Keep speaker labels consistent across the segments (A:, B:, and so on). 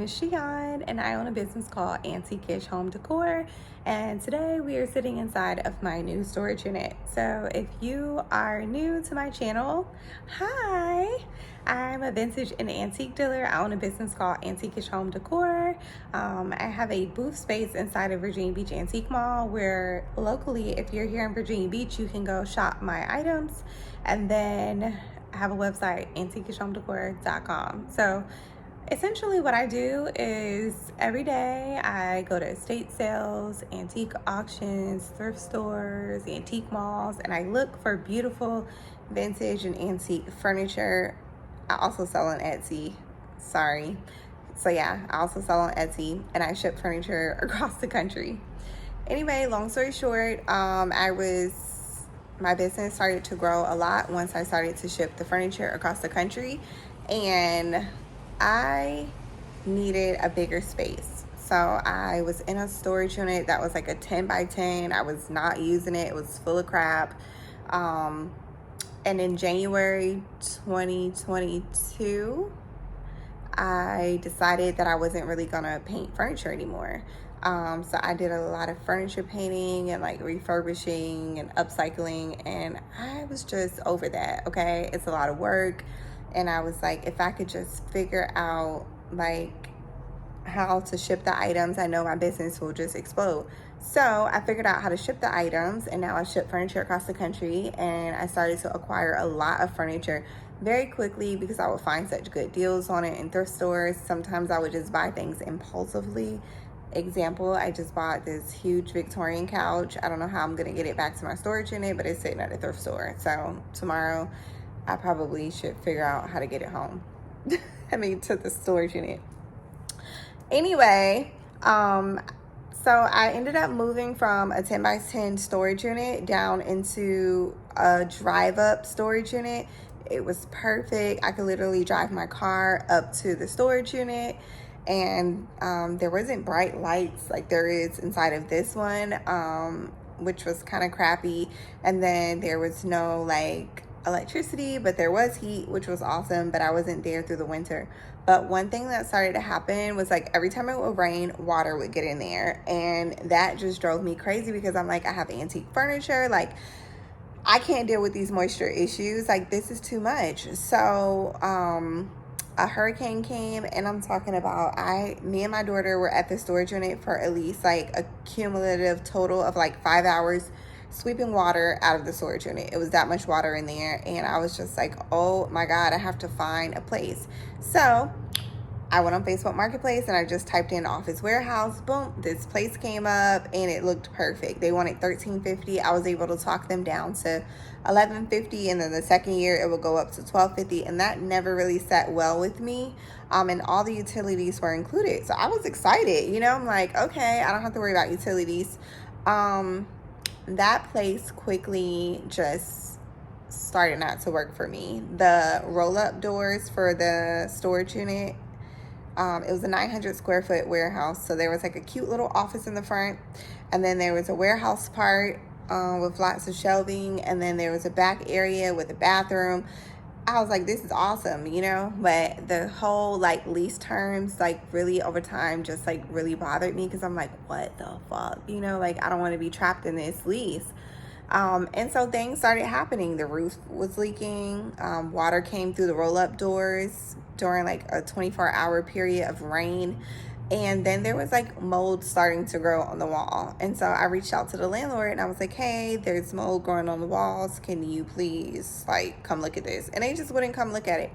A: is Shion, and I own a business called Antiquish Home Decor. And today we are sitting inside of my new storage unit. So if you are new to my channel, hi! I'm a vintage and antique dealer. I own a business called Antiquish Home Decor. I have a booth space inside of Virginia Beach Antique Mall where locally, if you're here in Virginia Beach, you can go shop my items. And then I have a website, antiquishhomedecor.com. So essentially what I do is every day I go to estate sales, antique auctions, thrift stores, antique malls, and I look for beautiful vintage and antique furniture. I also sell on Etsy. Sorry. So yeah, I also sell on Etsy and I ship furniture across the country. Anyway, long story short, my business started to grow a lot once I started to ship the furniture across the country, and I needed a bigger space. So I was in a storage unit that was like a 10 by 10. I was not using it. It was full of crap. And in January 2022, I decided that I wasn't really gonna paint furniture anymore. So I did a lot of furniture painting and like refurbishing and upcycling, and I was just over that. Okay, it's a lot of work, and I was like, if I could just figure out like how to ship the items, I know my business will just explode. So I figured out how to ship the items, and now I ship furniture across the country, and I started to acquire a lot of furniture very quickly because I would find such good deals on it in thrift stores. Sometimes I would just buy things impulsively. Example, I just bought this huge Victorian couch. I don't know how I'm gonna get it back to my storage unit, but it's sitting at a thrift store. So tomorrow I probably should figure out how to get it home. To the storage unit. Anyway, so I ended up moving from a 10 by 10 storage unit down into a drive up storage unit. It was perfect. I could literally drive my car up to the storage unit, and there wasn't bright lights like there is inside of this one, which was kind of crappy. And then there was no like electricity, but there was heat, which was awesome, but I wasn't there through the winter. But one thing that started to happen was like every time it would rain, water would get in there, and that just drove me crazy because I'm like, I have antique furniture, like I can't deal with these moisture issues, like this is too much. So a hurricane came, and I'm talking about me and my daughter were at the storage unit for at least like a cumulative total of like 5 hours sweeping water out of the storage unit. It was that much water in there, and I was just like, oh my God, I have to find a place. So I went on Facebook Marketplace and I just typed in office warehouse. Boom, this place came up and it looked perfect. They wanted $13.50. I was able to talk them down to $11.50, and then the second year it would go up to $12.50, and that never really sat well with me. And all the utilities were included, so I was excited. I'm like, okay, I don't have to worry about utilities. That place quickly just started not to work for me. The roll-up doors for the storage unit, it was a 900 square foot warehouse. So there was like a cute little office in the front, and then there was a warehouse part with lots of shelving, and then there was a back area with a bathroom. I was like, this is awesome, but the whole like lease terms like really over time just like really bothered me, because I'm like, what the fuck, like I don't want to be trapped in this lease. And so things started happening. The roof was leaking. Water came through the roll-up doors during like a 24-hour period of rain. And then there was like mold starting to grow on the wall. And so I reached out to the landlord and I was like, hey, there's mold growing on the walls. Can you please like come look at this? And they just wouldn't come look at it.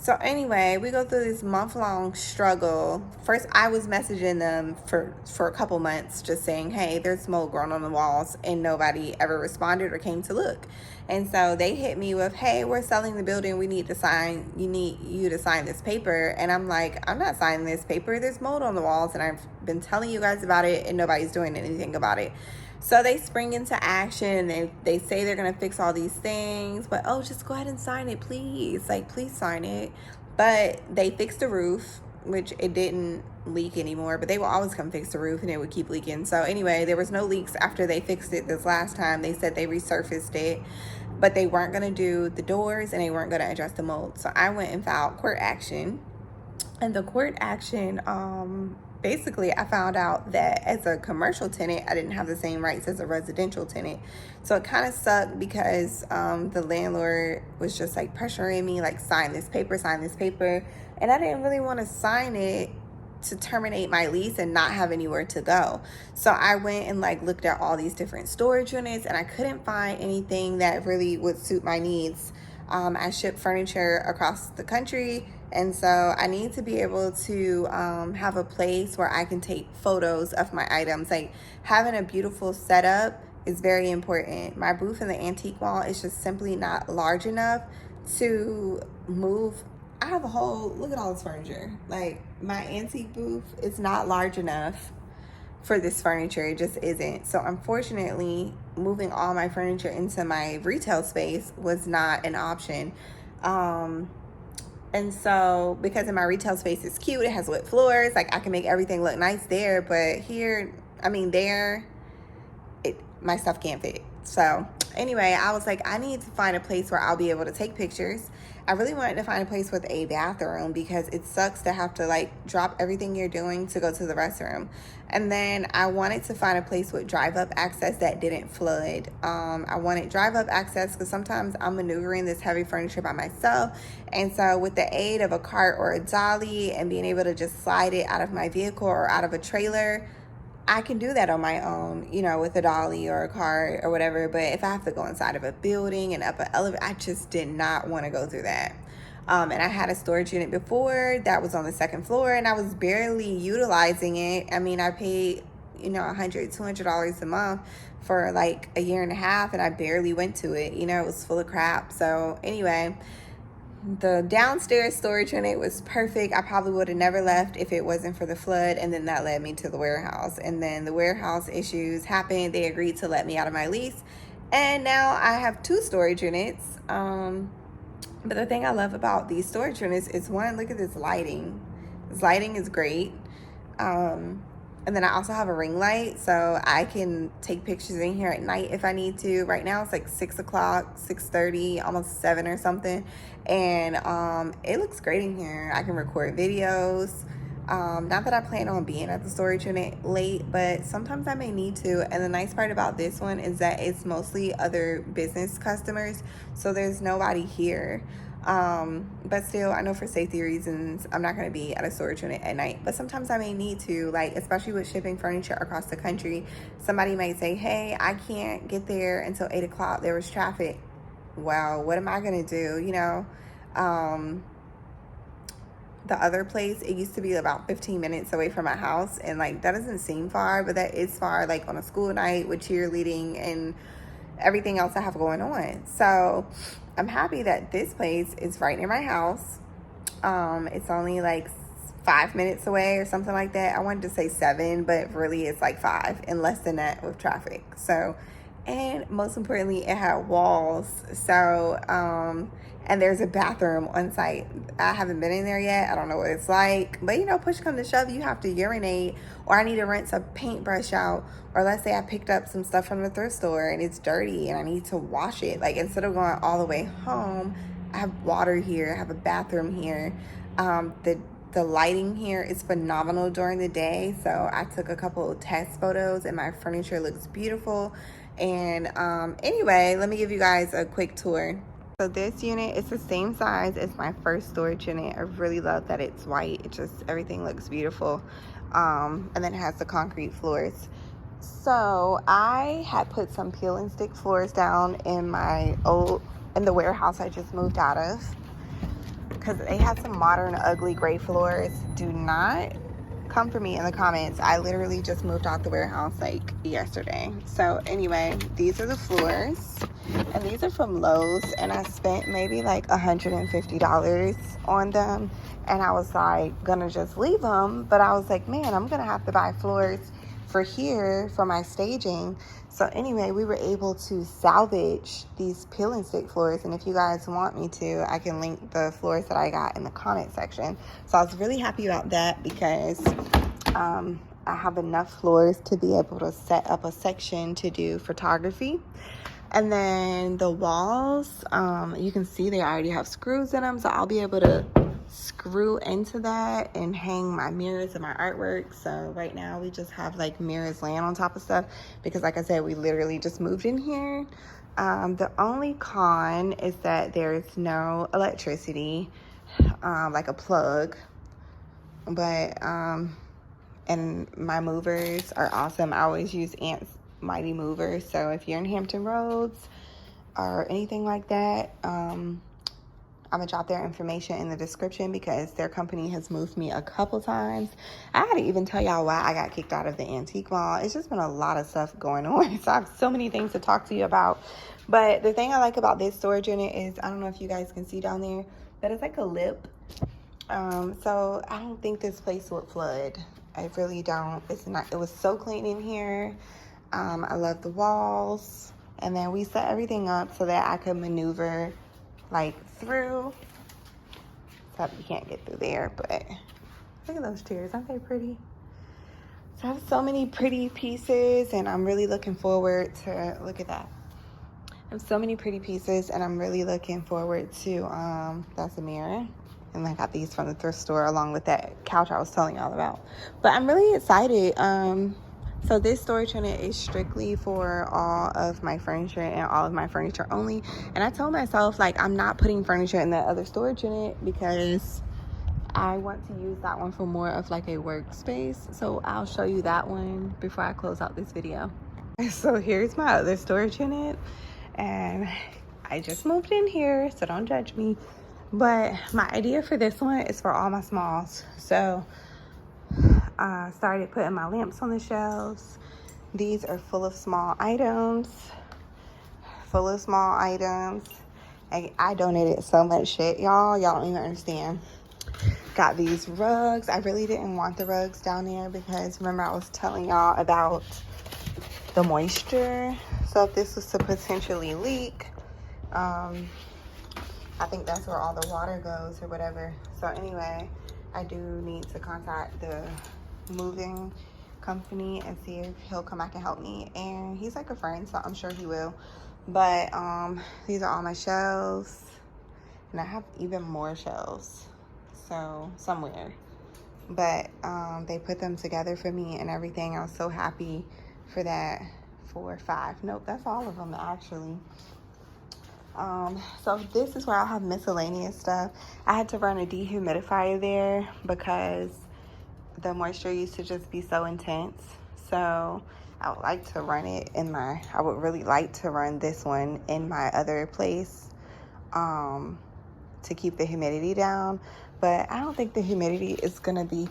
A: So anyway, we go through this month-long struggle. First, I was messaging them for a couple months just saying, hey, there's mold growing on the walls, and nobody ever responded or came to look. And so they hit me with, hey, we're selling the building. You need you to sign this paper. And I'm like, I'm not signing this paper. There's mold on the walls, and I've been telling you guys about it, and nobody's doing anything about it. So they spring into action, and they say they're going to fix all these things, but oh, just go ahead and sign it, please. Like, please sign it. But they fixed the roof, which it didn't leak anymore, but they will always come fix the roof and it would keep leaking. So anyway, there was no leaks after they fixed it this last time. They said they resurfaced it, but they weren't going to do the doors and they weren't going to address the mold. So I went and filed court action And the court action, basically I found out that as a commercial tenant, I didn't have the same rights as a residential tenant. So it kind of sucked because the landlord was just like pressuring me, like, sign this paper. And I didn't really want to sign it to terminate my lease and not have anywhere to go. So I went and like looked at all these different storage units, and I couldn't find anything that really would suit my needs. I ship furniture across the country, and so I need to be able to have a place where I can take photos of my items. Like, having a beautiful setup is very important. My booth in the antique wall is just simply not large enough to move. I have a whole, look at all this furniture. Like, my antique booth is not large enough for this furniture. It just isn't. So unfortunately, moving all my furniture into my retail space was not an option. And so, because in my retail space it's cute, it has wood floors, like I can make everything look nice there, but here, I mean there, my stuff can't fit. So anyway, I was like, I need to find a place where I'll be able to take pictures. I really wanted to find a place with a bathroom because it sucks to have to like drop everything you're doing to go to the restroom. And then I wanted to find a place with drive-up access that didn't flood. I wanted drive-up access because sometimes I'm maneuvering this heavy furniture by myself. And so with the aid of a cart or a dolly and being able to just slide it out of my vehicle or out of a trailer, I can do that on my own, you know, with a dolly or a cart or whatever. But if I have to go inside of a building and up an elevator, I just did not want to go through that. And I had a storage unit before that was on the second floor, and I was barely utilizing it. I mean, I paid, you know, $100, $200 a month for like a year and a half, and I barely went to it. You know, it was full of crap. So anyway, the downstairs storage unit was perfect. I probably would have never left if it wasn't for the flood, and then that led me to the warehouse. And then the warehouse issues happened. They agreed to let me out of my lease, and now I have 2 storage units. But the thing I love about these storage units is, one, look at this lighting. This lighting is great. And then I also have a ring light, so I can take pictures in here at night if I need to. Right now it's like 6 o'clock, 6:30, almost 7 or something. And it looks great in here. I can record videos. Not that I plan on being at the storage unit late, but sometimes I may need to. And the nice part about this one is that it's mostly other business customers, so there's nobody here. But still, I know for safety reasons, I'm not going to be at a storage unit at night. But sometimes I may need to, like, especially with shipping furniture across the country. Somebody might say, hey, I can't get there until 8 o'clock. There was traffic. Well, what am I going to do? You know, the other place, it used to be about 15 minutes away from my house. And, like, that doesn't seem far, but that is far, like, on a school night with cheerleading and everything else I have going on. So I'm happy that this place is right near my house. It's only like 5 minutes away or something like that. I wanted to say 7, but really it's like 5 and less than that with traffic. So, and most importantly, it had walls. So, and there's a bathroom on site. I haven't been in there yet. I don't know what it's like. But, you know, push come to shove, you have to urinate, or I need to rinse a paintbrush out. Or let's say I picked up some stuff from the thrift store and it's dirty and I need to wash it. Like, instead of going all the way home, I have water here. I have a bathroom here. The lighting here is phenomenal during the day. So I took a couple of test photos and my furniture looks beautiful. And anyway, let me give you guys a quick tour. So this unit is the same size as my first storage unit. I really love that it's white. It just, everything looks beautiful. And then it has the concrete floors. So I had put some peel and stick floors down in the warehouse I just moved out of, because they had some modern ugly gray floors. Do not come for me in the comments. I literally just moved out the warehouse like yesterday. So anyway, these are the floors, and these are from Lowe's, and I spent maybe like $150 on them, and I was like gonna just leave them, but I was like, man, I'm gonna have to buy floors for here for my staging. So anyway, we were able to salvage these peel and stick floors, and if you guys want me to, I can link the floors that I got in the comment section. So I was really happy about that because I have enough floors to be able to set up a section to do photography. And then the walls, you can see they already have screws in them, so I'll be able to screw into that and hang my mirrors and my artwork. So right now we just have like mirrors laying on top of stuff because, like I said, we literally just moved in here. The only con is that there's no electricity, like a plug, but and my movers are awesome. I always use Ant's Mighty Movers. So if you're in Hampton Roads or anything like that, I'm gonna drop their information in the description because their company has moved me a couple times. I had to even tell y'all why I got kicked out of the antique mall. It's just been a lot of stuff going on. So I have so many things to talk to you about. But the thing I like about this storage unit is, I don't know if you guys can see down there, but it's like a lip. So I don't think this place would flood. I really don't. It's not. It was so clean in here. I love the walls. And then we set everything up so that I could maneuver like through. Except you can't get through there, but look at those chairs. Aren't they pretty? So I have so many pretty pieces, and I'm really looking forward to, look at that. I have so many pretty pieces, and I'm really looking forward to, that's a mirror. And I got these from the thrift store along with that couch I was telling y'all about. But I'm really excited. So this storage unit is strictly for all of my furniture and all of my furniture only. And I told myself, like, I'm not putting furniture in that other storage unit because I want to use that one for more of like a workspace. So I'll show you that one before I close out this video. So here's my other storage unit. And I just moved in here, so don't judge me. But my idea for this one is for all my smalls. So I started putting my lamps on the shelves. These are full of small items. I donated so much shit, y'all. Y'all don't even understand. Got these rugs. I really didn't want the rugs down there because remember I was telling y'all about the moisture. So if this was to potentially leak, I think that's where all the water goes or whatever. So anyway, I do need to contact the moving company and see if he'll come back and help me. And he's like a friend, so I'm sure he will. But these are all my shelves. And I have even more shelves. So somewhere. But they put them together for me and everything. I was so happy for that. 4 or 5. Nope, that's all of them actually. So this is where I'll have miscellaneous stuff. I had to run a dehumidifier there because the moisture used to just be so intense. So I would like to run it in my, I would really like to run this one in my other place to keep the humidity down. But I don't think the humidity is gonna be,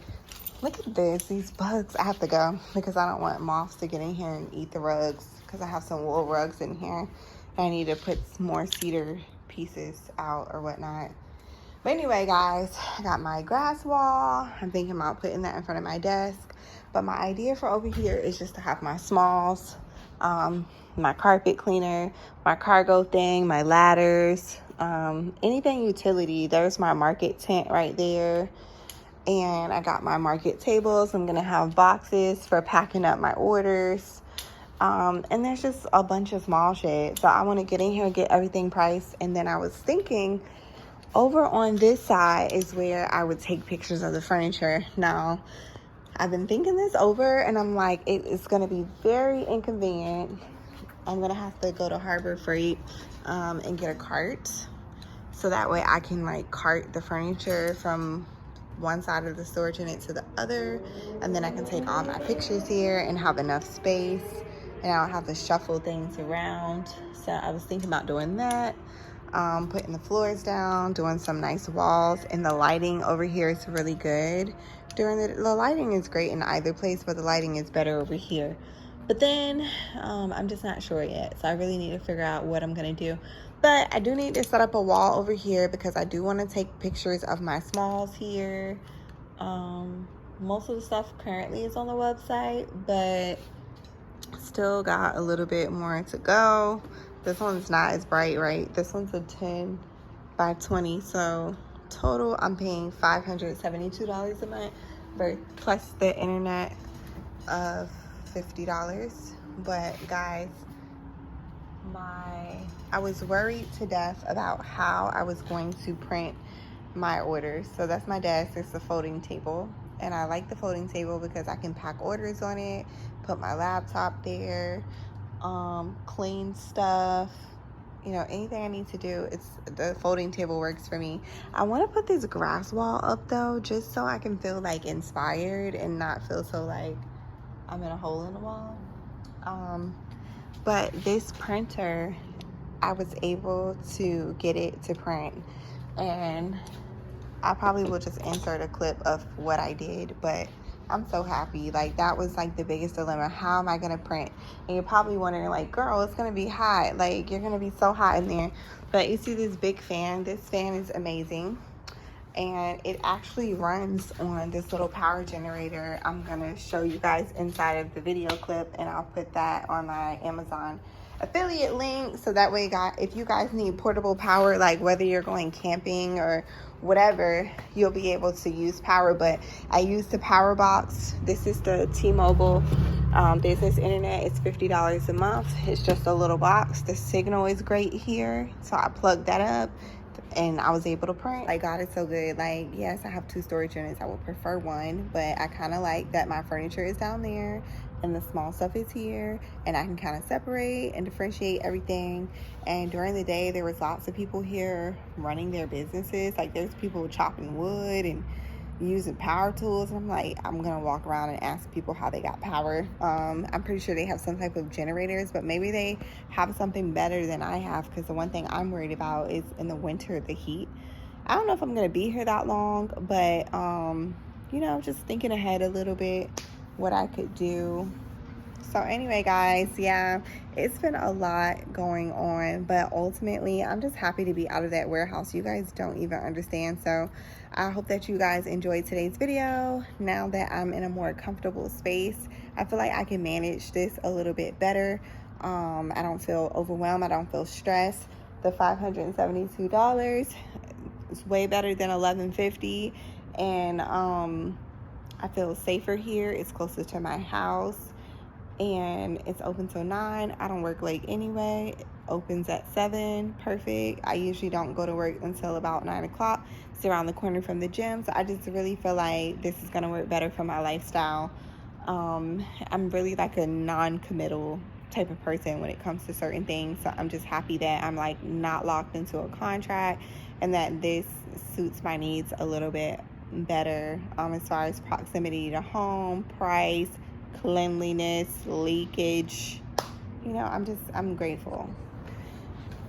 A: look at this, these bugs. I have to go because I don't want moths to get in here and eat the rugs because I have some wool rugs in here. I need to put some more cedar pieces out or whatnot. But anyway, guys, I got my grass wall. I'm thinking about putting that in front of my desk. But my idea for over here is just to have my smalls, my carpet cleaner, my cargo thing, my ladders, anything utility. There's my market tent right there. And I got my market tables. I'm going to have boxes for packing up my orders. And there's just a bunch of small shit. So I want to get in here and get everything priced. And then I was thinking over on this side is where I would take pictures of the furniture. Now, I've been thinking this over and I'm like, it is going to be very inconvenient. I'm going to have to go to Harbor Freight and get a cart. So that way I can like cart the furniture from one side of the storage unit to the other. And then I can take all my pictures here and have enough space. And I don't have to shuffle things around. So I was thinking about doing that. Putting the floors down, doing some nice walls. And the lighting over here is really good. The lighting is great in either place, but the lighting is better over here. But then I'm just not sure yet. So I really need to figure out what I'm going to do. But I do need to set up a wall over here because I do want to take pictures of my smalls here. Most of the stuff currently is on the website, but still got a little bit more to go. This one's not as bright, right? This one's a 10 by 20. So total, I'm paying $572 a month, plus the internet of $50. But guys, I was worried to death about how I was going to print my orders. So that's my desk. It's a folding table, and I like the folding table because I can pack orders on it, put my laptop there, clean stuff, you know, anything I need to do. It's the folding table works for me. I want to put this grass wall up though, just so I can feel like inspired and not feel so like I'm in a hole in the wall. But this printer, I was able to get it to print, and I probably will just insert a clip of what I did, but I'm so happy. Like, that was like the biggest dilemma. How am I gonna print? And you're probably wondering, like, girl, it's gonna be hot. Like, you're gonna be so hot in there. But you see this big fan? This fan is amazing, and it actually runs on this little power generator. I'm gonna show you guys inside of the video clip, and I'll put that on my Amazon affiliate link, so that way, guys, if you guys need portable power, like whether you're going camping or whatever, you'll be able to use power. But I use the power box. This is the T-Mobile business internet. It's $50 a month. It's just a little box. The signal is great here, so I plugged that up and I was able to print. Like, God is so good. Like, yes, I have 2 storage units. I would prefer one, but I kind of like that my furniture is down there and the small stuff is here, and I can kind of separate and differentiate everything. And during the day, there was lots of people here running their businesses. Like, there's people chopping wood and using power tools. I'm like, I'm gonna walk around and ask people how they got power. I'm pretty sure they have some type of generators, but maybe they have something better than I have, because the one thing I'm worried about is in the winter, the heat. I don't know if I'm gonna be here that long, but you know, just thinking ahead a little bit what I could do. So anyway, guys, yeah, it's been a lot going on, but ultimately I'm just happy to be out of that warehouse. You guys don't even understand. So I hope that you guys enjoyed today's video. Now that I'm in a more comfortable space, I feel like I can manage this a little bit better. I don't feel overwhelmed. I don't feel stressed. The $572 is way better than $1,150, and I feel safer here. It's closer to my house, and it's open till 9. I don't work late anyway. It opens at 7. Perfect. I usually don't go to work until about 9 o'clock. It's around the corner from the gym, so I just really feel like this is gonna work better for my lifestyle. I'm really like a non-committal type of person when it comes to certain things, so I'm just happy that I'm like not locked into a contract, and that this suits my needs a little bit better, as far as proximity to home, price, cleanliness, leakage. You know, I'm grateful.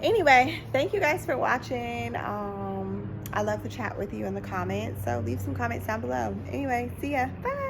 A: Anyway, thank you guys for watching. I love to chat with you in the comments, so leave some comments down below. Anyway, see ya. Bye.